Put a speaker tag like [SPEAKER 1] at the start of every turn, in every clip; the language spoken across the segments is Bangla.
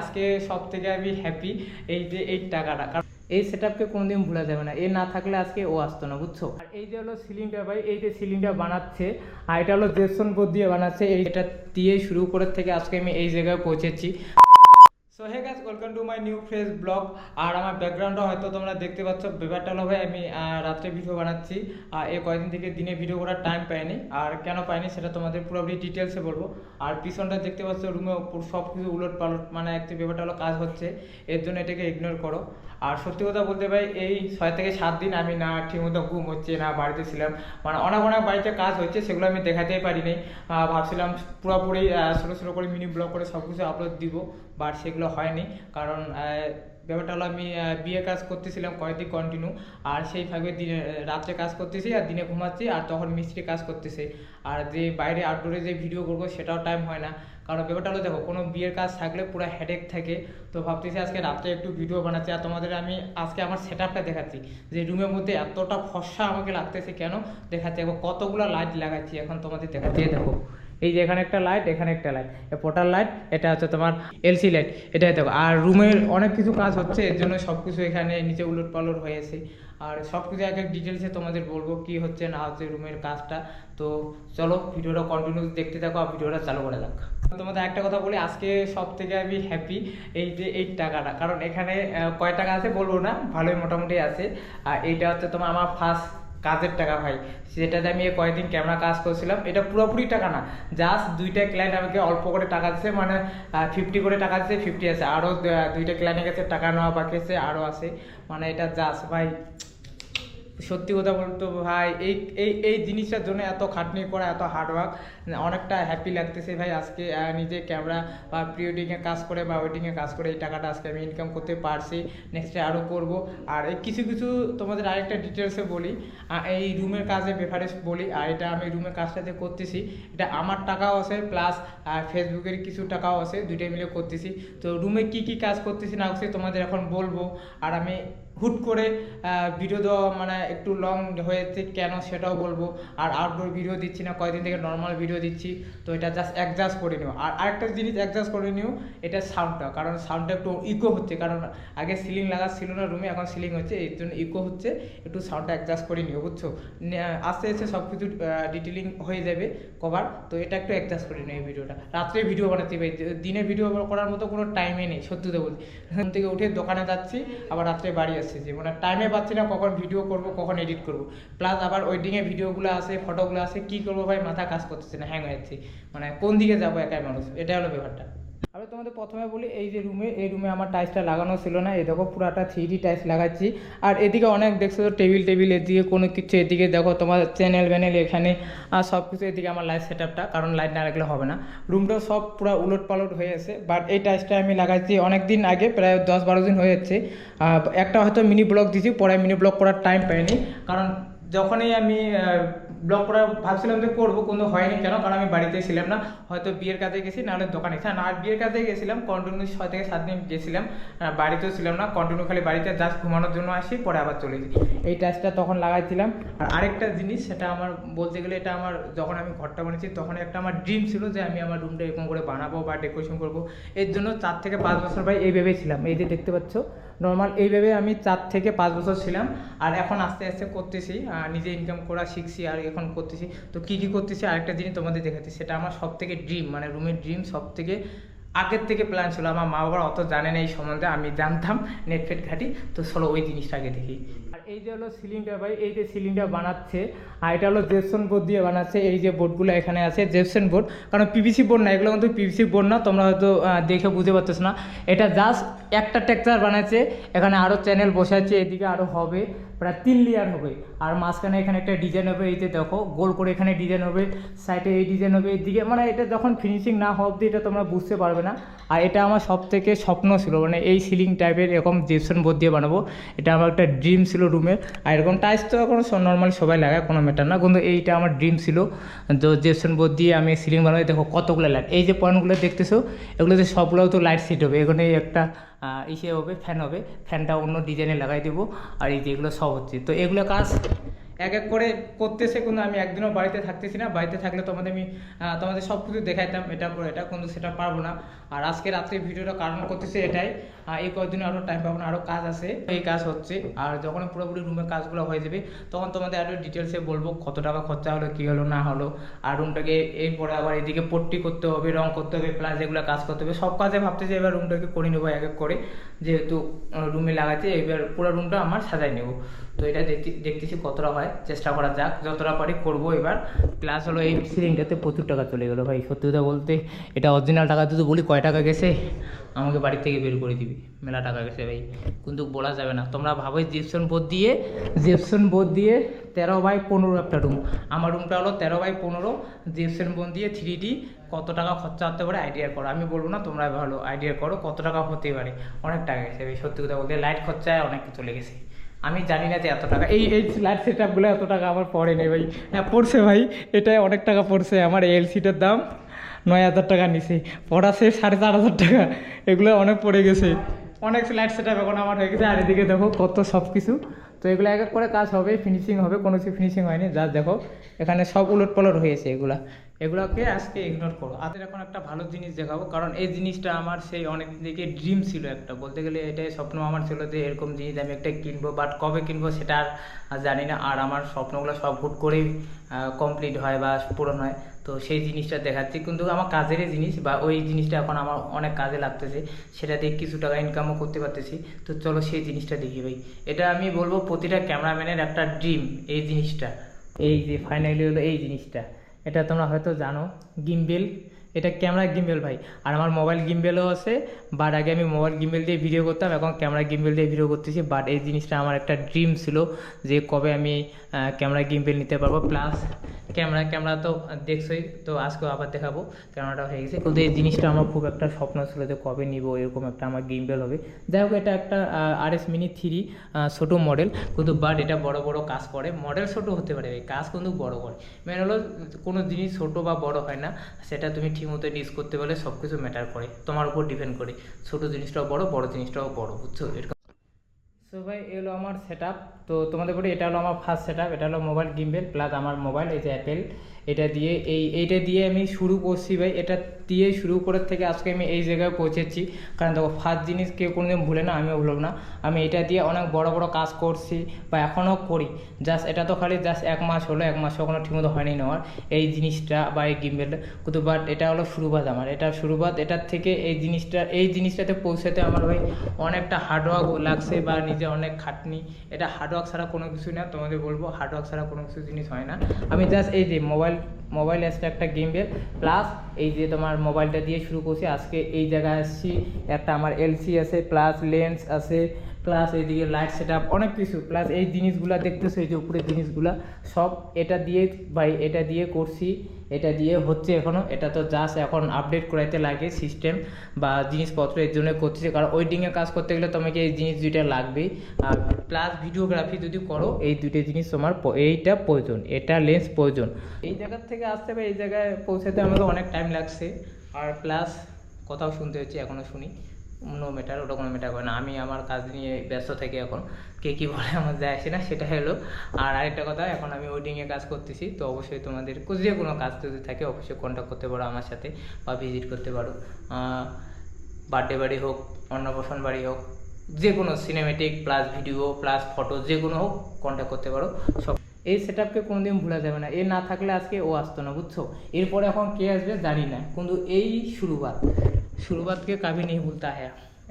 [SPEAKER 1] আজকে সব থেকে আমি হ্যাপি এই যে এই টাকাটা, কারণ এই সেটআপকে কোনোদিন ভোলা যাবে না। এ না থাকলে আজকে ও আসতো না, বুঝছো। আর এই যে হলো সিলিংটা ভাই, এই যে সিলিংটা বানাচ্ছে, আর এটা হলো জেপসন বোর্ড দিয়ে বানাচ্ছে। এটা দিয়ে শুরু করে থেকে আজকে আমি এই জায়গায় পৌঁছেছি। So hey guys, welcome to my new fresh blog. আর আমার ব্যাকগ্রাউন্ডটা হয়তো তোমরা দেখতে পাচ্ছ। ব্যাপারটা হলো ভাই, আমি রাত্রে ভিডিও বানাচ্ছি। আর এই কয়েকদিন থেকে দিনে ভিডিও করার টাইম পাইনি। আর কেন পাইনি সেটা তোমাদের পুরোপুরি ডিটেলসে বলবো। আর পিছনটা দেখতে পাচ্ছ, রুমে সব কিছু উলট পালট, মানে একটা ব্যাপারটা হলো কাজ হচ্ছে, এর জন্য এটাকে ইগনোর করো। আর সত্যি কথা বলতে ভাই, এই 6 থেকে 7 দিন আমি না ঠিকমতো ঘুম হচ্ছে না, বাড়িতে ছিলাম। মানে অনেক অনেক বাড়িতে কাজ হচ্ছে, সেগুলো আমি দেখাতেই পারিনি। ভাবছিলাম পুরোপুরি ছোটো ছোটো করে মিনি ব্লগ করে সব কিছু আপলোড দিব, বাট সেগুলো হয়নি। কারণ ব্যাপারটা হলো, আমি বিয়ে কাজ করতেছিলাম কয়েকদিন কন্টিনিউ। আর সেই ভাবে দিনে রাত্রে কাজ করতেছি আর দিনে ঘুমাচ্ছি, আর তখন মিস্ত্রি কাজ করতেছে। আর যে বাইরে আউটডোরে যে ভিডিও করবো সেটাও টাইম হয় না। কারণ ব্যাপারটা হলো, দেখো, কোনো বিয়ের কাজ থাকলে পুরো হেডেক থাকে। তো ভাবতেছি আজকে রাত্রে একটু ভিডিও বানাচ্ছি। আর তোমাদের আমি আজকে আমার সেটআপটা দেখাচ্ছি, যে রুমের মধ্যে এতটা ফর্সা আমাকে লাগতেছে কেন দেখাচ্ছি। এবং কতগুলো লাইট লাগাচ্ছি এখন তোমাদের দেখাচ্ছি। দেখো, এই যে এখানে একটা লাইট, এখানে একটা লাইট, পোর্টাল লাইট, এটা হচ্ছে তোমার এলসি লাইট, এটাই দেখো। আর রুমের অনেক কিছু কাজ হচ্ছে, এর জন্য সব কিছু এখানে নিচে উলট পালট হয়েছে। আর সব কিছু এক এক ডিটেলসে তোমাদের বলবো কি হচ্ছে না হচ্ছে রুমের কাজটা। তো চলো ভিডিওটা কন্টিনিউ দেখতে থাকো, আর ভিডিওটা চালু করে যাক। তোমাদের একটা কথা বলি, আজকে সব থেকে আমি হ্যাপি এই যে এই টাকাটা, কারণ এখানে কয় টাকা আছে বলবো না, ভালোই মোটামুটি আছে। আর এইটা হচ্ছে তোমার আমার ফার্স্ট কাজের টাকা ভাই, যেটাতে আমি কয়েকদিন ক্যামেরা কাজ করছিলাম। এটা পুরোপুরি টাকা না, জাস্ট দুইটা ক্লায়েন্ট আমাকে অল্প করে টাকা দিচ্ছে, মানে 50 করে টাকা দিচ্ছে, 50 আছে। আরও দুইটা ক্লায়েন্টের কাছে টাকা নেওয়া বাকি আছে, আরও আছে। মানে এটা জাস্ট ভাই, সত্যি কথা বলতো ভাই, এই এই এই জিনিসটার জন্য এত খাটনি করা, এত হার্ডওয়ার্ক, অনেকটা হ্যাপি লাগতেছে ভাই। আজকে নিজে ক্যামেরা বা প্রি ওয়েডিংয়ে কাজ করে বা ওয়েডিংয়ে কাজ করে এই টাকাটা আজকে আমি ইনকাম করতে পারছি। নেক্সটে আরও করব। আর এই কিছু কিছু তোমাদের আরেকটা ডিটেলসে বলি, এই রুমের কাজে প্রেফারেন্স বলি। আর এটা আমি রুমের কাজটাতে করতেছি, এটা আমার টাকাও আছে, প্লাস ফেসবুকের কিছু টাকাও আছে, দুইটাই মিলে করতেছি। তো রুমে কি কি কাজ করতেছি না করছি তোমাদের এখন বলবো। আর আমি হুট করে ভিডিও দেওয়া মানে একটু লং হয়েছে কেন সেটাও বলবো। আর আউটডোর ভিডিও দিচ্ছি না, কয়েকদিন থেকে নর্মাল ভিডিও দিচ্ছি। তো এটা জাস্ট অ্যাডজাস্ট করে নিও। আর আরেকটা জিনিস অ্যাডজাস্ট করে নিও, এটা সাউন্ডটা, কারণ সাউন্ডটা একটু ইকো হচ্ছে। কারণ আগে সিলিং লাগা ছিল না রুমে, এখন সিলিং হচ্ছে, এর জন্য ইকো হচ্ছে। একটু সাউন্ডটা অ্যাডজাস্ট করে নিও, বুঝছো। আস্তে আস্তে সব কিছু ডিটেলিং হয়ে যাবে কভার। তো এটা একটু অ্যাডজাস্ট করে নিও। এই ভিডিওটা রাত্রে ভিডিও বানাতে পারি, দিনে ভিডিও করার মতো কোনো টাইমই নেই, সত্যি তো বলছি। ঘুম থেকে উঠে দোকানে যাচ্ছি, আবার রাত্রে বাড়ি আসছি, যে মানে টাইমে পাচ্ছি না কখন ভিডিও করব, কখন এডিট করব। প্লাস আবার ওয়েডিংয়ে ভিডিওগুলো আছে, ফটোগুলো আছে, কী করবো ভাই, মাথা কাজ করতেছে না, হ্যাং হয়ে যাচ্ছে। মানে কোন দিকে যাবো একাই মানুষ, এটা হলো ব্যাপারটা। আমি তোমাদের প্রথমে বলি, এই যে এই রুমে আমার টাইলসটা লাগানো ছিল না, এই দেখো পুরাটা 3D টাইলস লাগাচ্ছি। আর এদিকে অনেক দেখছো তো টেবিল, এদিকে কোনো কিছু, এদিকে দেখো তোমার চ্যানেল এখানে, আর সব কিছু। এদিকে আমার লাইট সেটআপটা, কারণ লাইট না রাখলে হবে না। রুমটাও সব পুরো উলট পালট হয়ে আছে। বাট এই টাইলসটা আমি লাগাচ্ছি অনেক দিন আগে, প্রায় 10-12 দিন হয়ে যাচ্ছে। একটা হয়তো মিনি ব্লগ দিয়েছি, পরে মিনি ব্লগ করার টাইম পাইনি। কারণ যখনই আমি ব্লগ করা ভাবছিলাম যে করবো, কিন্তু হয়নি। কেন? কারণ আমি বাড়িতে ছিলাম না, হয়তো বিয়ের কাজে গেছি, নাহলে দোকানে। হ্যাঁ, না, বিয়ের কাজে গেছিলাম, কন্টিনিউ 6 থেকে 7 দিন গেছিলাম, বাড়িতেও ছিলাম না, কন্টিনিউ খালি বাড়িতে জাস্ট ঘুমানোর জন্য আসি, পরে আবার চলে যাই। এই টাচটা তখন লাগাইছিলাম। আর আরেকটা জিনিস, সেটা আমার বলতে গেলে, এটা আমার যখন আমি ঘরটা বানিয়েছি তখন একটা আমার ড্রিম ছিল যে আমি আমার রুমটা এরকম করে বানাবো বা ডেকোরেশন করবো। এর জন্য 4 থেকে 5 বছর ভাই এইভাবে ছিলাম। এই যে দেখতে পাচ্ছ, নর্মাল এইভাবে আমি 4 থেকে 5 বছর ছিলাম। আর এখন আস্তে আস্তে করতেছি, নিজে ইনকাম করা শিখছি, আর এখন করতেছি। তো কী কী করতেছি আরেকটা জিনিস তোমাদের দেখাচ্ছি, সেটা আমার সব থেকে ড্রিম, মানে রুমের ড্রিম সব থেকে আগের থেকে প্ল্যান ছিল। আমার মা বাবার অত জানে না এই সম্বন্ধে, আমি জানতাম, নেটফেট ঘাটি। তো চলো ওই জিনিসটা আগে দেখি। আর এই যে হলো সিলিংটা ভাই, এই যে সিলিংটা বানাচ্ছে, আর এটা হলো জেপসন বোর্ড দিয়ে বানাচ্ছে। এই যে বোর্ডগুলো এখানে আছে জেপসন বোর্ড, কারণ পিভিসি বোর্ড না, এগুলো কিন্তু পিভিসি বোর্ড না, তোমরা হয়তো দেখে বুঝতে পারতেছ না। এটা জাস্ট একটা টেক্সচার বানাচ্ছে, এখানে আরও চ্যানেল বসাচ্ছে, এদিকে আরও হবে, প্রায় 3 লেয়ার হবে। আর মাঝখানে এখানে একটা ডিজাইন হবে, এই যে দেখো গোল করে এখানে ডিজাইন হবে, সাইডে এই ডিজাইন হবে, এদিকে। মানে এটা যখন ফিনিশিং না হওয়া অবধি এটা তোমরা বুঝতে পারবে না। আর এটা আমার সব থেকে স্বপ্ন ছিল, মানে এই সিলিং টাইপের এরকম জেপসন বোর্ড দিয়ে বানাবো। এটা আমার একটা ড্রিম ছিল রুমের। আর এরকম টাইলস তো এখন নর্মালি সবাই লাগায়, কোনো ম্যাটার না, কিন্তু এইটা আমার ড্রিম ছিল। তো জেপসন বোর্ড দিয়ে আমি সিলিং বানাবো। দেখো কতগুলো লাইট, এই যে পয়েন্টগুলো দেখতেছো, এগুলোতে সবগুলো তো লাইট সেট হবে। এখানে একটা ইসে হবে, ফ্যান হবে, ফ্যানটা অন্য ডিজাইনে লাগাই দেবো। আর এই যে এগুলো সব হচ্ছে, তো এগুলো কাজ এক এক করে করতেছে, কিন্তু আমি একদিনও বাড়িতে থাকতেছি না। বাড়িতে থাকলে তোমাদের সব কিছু দেখাইতাম, এটা পরে এটা, কিন্তু সেটা পারবো না। আর আজকে রাত্রে ভিডিওটা কারণ করতেছে এটাই, এই কয়েকদিন আরও টাইম পাবো না, আরও কাজ আছে, এই কাজ হচ্ছে। আর যখন পুরোপুরি রুমের কাজগুলো হয়ে যাবে তখন তোমাদের আরও ডিটেলসে বলবো কত টাকা খরচা হলো, কী হলো না হলো। আর রুমটাকে এরপরে আবার এদিকে পট্টি করতে হবে, রং করতে হবে, প্লাস এগুলো কাজ করতে হবে, সব কাজে ভাবতেছি এবার রুমটাকে করে নেবো এক এক করে, যেহেতু রুমে লাগাচ্ছে এবার পুরো রুমটা আমার সাজাই নেবো। তো এটা দেখতেছি কতটা হয়, চেষ্টা করা যাক, যতটা পারি করবো এবার। প্লাস হলো এই সিলিংটাতে প্রচুর টাকা চলে গেলো ভাই, সত্যি কথা বলতে। এটা অরিজিনাল টাকা যদি বলি কয় টাকা গেছে, আমাকে বাড়ি থেকে বের করে দিবি, মেলা টাকা গেছে ভাই, কিন্তু বলা যাবে না। তোমরা ভাবোই জিপসন বোর্ড দিয়ে 13x15 একটা রুম, আমার রুমটা হলো 13x15, জিপসন বোর্ড দিয়ে 3D, কত টাকা খরচা হতে পারে আইডিয়া করো। আমি বলবো না, তোমরা ভালো আইডিয়া করো কত টাকা হতে পারে। অনেক টাকা গেছে ভাই, সত্যি কথা বলতে। লাইট খরচায় অনেক চলে গেছে, আমি জানি না যে এত টাকা এই লাইট সেট আপগুলো এত টাকা আমার পড়ে নেই ভাই। হ্যাঁ পড়ছে ভাই, এটাই অনেক টাকা পড়ছে। আমার এলসিটার দাম 9,000 টাকা নিছে, পড়াছে 4,500 টাকা, এগুলো অনেক পড়ে গেছে। অনেক লাইট সেট আপ এখন আমার হয়ে গেছে। আর এদিকে দেখো কত সব কিছু, তো এগুলো এক এক করে কাজ হবে, ফিনিশিং হবে, কোনো কিছু ফিনিশিং হয়নি। যা দেখো এখানে সব উলট পালট হয়েছে, এগুলাকে আজকে ইগনোর করো। আদের এখন একটা ভালো জিনিস দেখাবো, কারণ এই জিনিসটা আমার সেই অনেক দিকে ড্রিম ছিল একটা, বলতে গেলে এটাই স্বপ্ন আমার ছিল যে এরকম জিনিস আমি একটা কিনবো, বাট কবে কিনবো সেটা আর জানি না। আর আমার স্বপ্নগুলো সব হুট করেই কমপ্লিট হয় বা পূরণ হয়, তো সেই জিনিসটা দেখাচ্ছি। কিন্তু আমার কাজেরই জিনিস, বা ওই জিনিসটা এখন আমার অনেক কাজে লাগতেছে, সেটা দিয়ে কিছু টাকা ইনকামও করতে পারতেছি। তো চলো সেই জিনিসটা দেখি ভাই। এটা আমি বলবো প্রতিটা ক্যামেরাম্যানের একটা ড্রিম এই জিনিসটা। এই যে ফাইনালি হলো এই জিনিসটা, এটা তোমরা হয়তো জানো, গিম্বেল। এটা ক্যামেরা গিম্বেল ভাই। আর আমার মোবাইল গিম্বেলও আছে, বাট আগে আমি মোবাইল গিম্বেল দিয়ে ভিডিও করতাম, এখন ক্যামেরা গিম্বেল দিয়ে ভিডিও করতেছি। বাট এই জিনিসটা আমার একটা ড্রিম ছিল যে কবে আমি ক্যামেরা গিম্বেল নিতে পারবো। প্লাস ক্যামেরা তো দেখছোই, তো আজকেও আবার দেখাবো, ক্যামেরাটা হয়ে গেছে। কিন্তু এই জিনিসটা আমার খুব একটা স্বপ্ন ছিল যে কবে নিব, এরকম একটা আমার গিম্বেল হবে। যাই হোক, এটা একটা RS Mini 3 ছোটো মডেল, কিন্তু বাট এটা বড় বড় কাজ করে। মডেল ছোটো হতে পারে, এই কাজ কিন্তু বড় করে। মেন হলো কোনো জিনিস ছোটো বা বড় হয় না, সেটা তুমি ঠিকমতো ইউজ করতে পারলে সব কিছু ম্যাটার করে, তোমার উপর ডিপেন্ড করে। ছোটো জিনিসটাও বড়, বড় জিনিসটাও বড়, বুঝছো? সো ভাই এলো আমার সেট আপ। তো তোমাদের বলি এটা হলো আমার ফার্স্ট সেট আপ। এটা হলো মোবাইল গিম্বেল প্লাস আমার মোবাইল, এই যে অ্যাপেল, এটা দিয়ে এইটা দিয়ে আমি শুরু করছি ভাই। এটা দিয়ে শুরু করার থেকে আজকে আমি এই জায়গায় পৌঁছেছি। কারণ দেখো, ফার্স্ট জিনিস কেউ কোনোদিন ভুলে না, আমিও ভুলব না। আমি এটা দিয়ে অনেক বড় বড় কাজ করছি বা এখনও করি। জাস্ট এটা তো খালি জাস্ট 1 মাস হলো, 1 মাসও কোনো ঠিকমতো হয়নি নেওয়ার এই জিনিসটা বা এই গিম্বেলটা, কিন্তু বাট এটা হলো শুরুবাত আমার। এটা শুরুবাত, এটার থেকে এই জিনিসটাতে পৌঁছাতে আমার ভাই অনেকটা হার্ডওয়ার্ক লাগছে বা নিজে অনেক খাটনি। এটা হার্ডওয়ার্ক ছাড়া কোনো কিছু না, তোমাদের বলবো হার্ডওয়ার্ক ছাড়া কোনো কিছু জিনিস হয় না। আমি জাস্ট এই যে মোবাইল আসছে একটা গিম্বেল, প্লাস এই যে তোমার মোবাইলটা দিয়ে শুরু করছি। আজকে এই জায়গায় আসছি, একটা আমার এলসি আছে, প্লাস লেন্স আছে, প্লাস এইদিকে লাইট সেট আপ, অনেক কিছু। প্লাস এই জিনিসগুলো দেখতেছো, এই যে উপরের জিনিসগুলো সব এটা দিয়ে ভাই, এটা দিয়ে করছি, এটা দিয়ে হচ্ছে এখনও। এটা তো জাস্ট এখন আপডেট করাইতে লাগে সিস্টেম বা জিনিসপত্র, এর জন্য করতেছে। কারণ ওয়েডিংয়ে কাজ করতে গেলে তোমাকে এই জিনিস দুইটা লাগবেই। আর প্লাস ভিডিওগ্রাফি যদি করো, এই দুইটা জিনিস তোমার এইটা প্রয়োজন, এটা লেন্স প্রয়োজন। এই জায়গার থেকে আসতে হবে এই জায়গায় পৌঁছাতে আমাকে অনেক টাইম লাগছে। আর প্লাস কথাও শুনতে হচ্ছে, এখনও শুনি, নো ম্যাটার, ওটা কোনো ম্যাটার করে না। আমি আমার কাজ নিয়ে ব্যস্ত থাকি এখন, কে কী বলে আমার যায় আসে না, সেটা হলো। আর আরেকটা কথা, এখন আমি ওয়েডিংয়ে কাজ করতেছি, তো অবশ্যই তোমাদের যে কোনো কাজ যদি থাকে অবশ্যই কন্ট্যাক্ট করতে পারো আমার সাথে বা ভিজিট করতে পারো। বার্থডে বাড়ি হোক, অন্নপ্রাশন বাড়ি হোক, যে কোনো cinematic plus video plus photo যে কোনো হোক, কন্ট্যাক্ট করতে পারো। সব এই সেট আপকে কোনোদিন ভোলা যাবে না। এ না থাকলে আজকে ও আসতো না, বুঝছো? এরপরে এখন কে আসবে জানি না, কিন্তু এই शुरुआत के कभी नहीं भूलता है,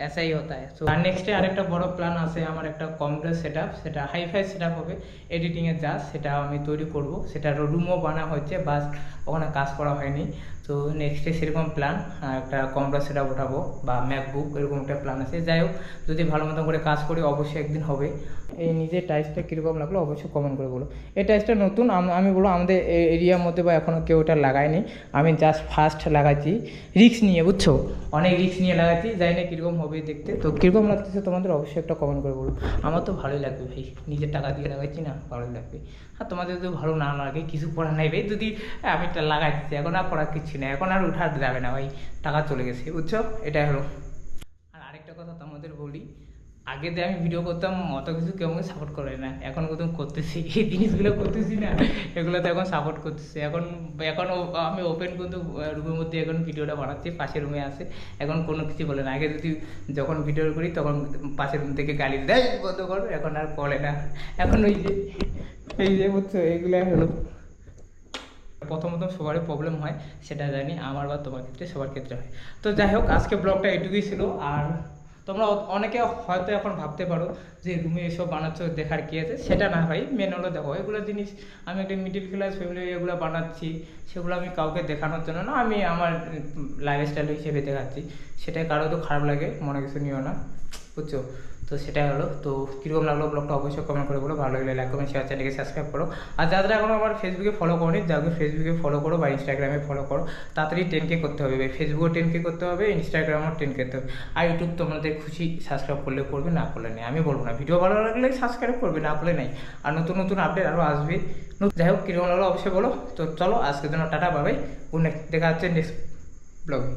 [SPEAKER 1] ऐसा ही होता है। सो नेक्स्ट আরেকটা বড় প্ল্যান আছে আমার, একটা কমপ্লেক্স সেটআপ, সেটা হাইফাই সেটআপ হবে, এডিটিং এর জাস্ট সেটা আমি তৈরি করব। সেটা রুমও বানা হচ্ছে, বাস ওখানে কাজ করা হয়নি। তো নেক্সটে সেরকম প্ল্যান, একটা কমপ্লেক্স সেটআপ উঠাবো বা ম্যাকবুক, এরকম একটা প্ল্যান আছে। যাই হোক, যদি ভালো মতো করে কাজ করি অবশ্যই একদিন হবে। এই নিজের টাইসটা কীরকম লাগলো অবশ্যই কমেন্ট করে বলো। এই টাইসটা নতুন, আমি বলবো আমাদের এরিয়ার মধ্যে বা এখনও কেউ এটা লাগায়নি, আমি জাস্ট ফার্স্ট লাগাচ্ছি রিস্ক নিয়ে, বুঝছো? অনেক রিস্ক নিয়ে লাগাচ্ছি, জানি না কীরকম হবে দেখতে। তো কীরকম লাগতেছে তোমাদের অবশ্যই একটা কমেন্ট করে বলো। আমার তো ভালোই লাগবে ভাই, নিজের টাকা দিয়ে লাগাচ্ছি না, ভালোই লাগবে। আর তোমাদের যদি ভালো না লাগে কিছু করার নাই ভাই, যদি আমি এটা লাগাই দিচ্ছি, এখন আর করার কিছু নেই, এখন আর উঠার যাবে না ভাই, টাকা চলে গেছে, বুঝছো? এটাই হলো। আর আরেকটা কথা তোমাদের বলি, আগে দিয়ে আমি ভিডিও করতাম অত কিছু কেউ আমাকে সাপোর্ট করে না, এখন প্রথম করতেছি এই জিনিসগুলো করতেছি না, এগুলোতে এখন সাপোর্ট করতেছি। এখন এখন আমি ওপেন কিন্তু রুমের মধ্যে এখন ভিডিওটা বানাচ্ছি, পাশের রুমে আসে, এখন কোনো কিছু বলে না। আগে যদি যখন ভিডিও করি তখন পাশের রুম থেকে গালি দেয় বন্ধ কর, এখন আর বলে না। এখন ওই যে এই যে বুঝছো এইগুলো হলো প্রথম সবারই প্রবলেম হয়, সেটা জানি, আমার বা তোমার ক্ষেত্রে সবার ক্ষেত্রে হয়। তো যাই হোক, আজকে ব্লগটা এটুকুই ছিল। আর তোমরা অনেকে হয়তো এখন ভাবতে পারো যে রুমে এসব বানাচ্ছ দেখার কী আছে, সেটা না ভাই, মেন হলো দেখো এগুলো জিনিস আমি একটা মিডিল ক্লাস ফ্যামিলি এগুলো বানাচ্ছি, সেগুলো আমি কাউকে দেখানোর জন্য না, আমি আমার লাইফস্টাইল হিসেবে দেখাচ্ছি। সেটাই কারো তো খারাপ লাগে, মনে কিছু নিও না, বুঝছো? তো সেটাই হলো। তো কীরকম লাগলো ব্লগটা অবশ্যই কমেন্ট করে বলো, ভালো লাগলে লাইক কমেন্ট শেয়ার, চ্যানেলকে সাবস্ক্রাইব করো। আর যারা এখনও আমার ফেসবুকে ফলো করোনি, যাকে ফেসবুকে ফলো করো বা ইনস্টাগ্রামে ফলো করো, তাড়াতাড়ি 10K করতে হবে, ফেসবুকও 10K করতে হবে, ইনস্টাগ্রামও 10K করতে হবে। আর ইউটিউব তোমাদের খুশি, সাবস্ক্রাইব করলে করবে, না করলে নেই, আমি বলবো না। ভিডিও ভালো লাগলে সাবস্ক্রাইব করবে, না করলে নেই। আর নতুন নতুন আপডেট আরও আসবে। যাই হোক, কীরকম লাগলো অবশ্যই বলো। তো চলো, আজকের জন্য tata, bye bye, good night, দেখা হচ্ছে নেক্সট ব্লগে।